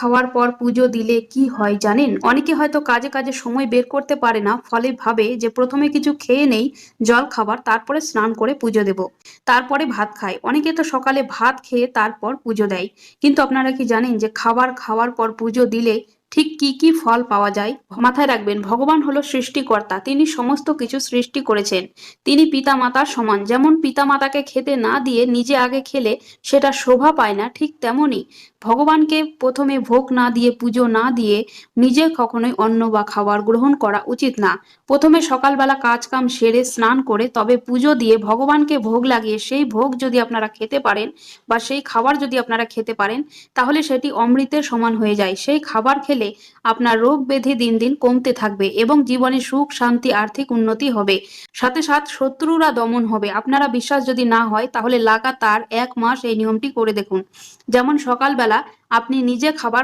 খাওয়ার পর পুজো দিলে কি হয় জানেন? অনেকে হয়তো কাজে কাজে সময় বের করতে পারে না, ফলে ভাবে যে প্রথমে কিছু খেয়ে নেই, জল খাবার, তারপরে স্নান করে পুজো দেব, তারপরে ভাত খায়। অনেকে তো সকালে ভাত খেয়ে তারপর পুজো দেয়। কিন্তু আপনারা কি জানেন যে খাবার খাওয়ার পর পুজো দিলে ঠিক কি কি ফল পাওয়া যায়? মাথায় রাখবেন, ভগবান হলো সৃষ্টিকর্তা, তিনি সমস্ত কিছু সৃষ্টি করেছেন। তিনি পিতা মাতার সমান। যেমন পিতা মাতাকে খেতে না দিয়ে নিজে আগে খেলে সেটা শোভা পায় না, ঠিক তেমনি ভগবানকে প্রথমে ভোগ না দিয়ে, পুজো না দিয়ে নিজে কখনোই অন্ন বা খাবার গ্রহণ করা উচিত না। প্রথমে সকালবেলা কাজ কাম সেরে স্নান করে তবে পুজো দিয়ে ভগবানকে ভোগ লাগিয়ে সেই ভোগ যদি আপনারা খেতে পারেন বা সেই খাবার যদি আপনারা খেতে পারেন, তাহলে সেটি অমৃতের সমান হয়ে যায়। সেই খাবার খেলে আপনার রোগ ব্যাধি দিন দিন কমতে থাকবে এবং জীবনে সুখ শান্তি আর্থিক উন্নতি হবে। সাথে সাথে শত্রুরা দমন হবে। আপনারা বিশ্বাস যদি না হয় তাহলে লাগাতার 1 মাস এই নিয়মটি করে দেখুন। যেমন সকালবেলা আপনি নিজে খাবার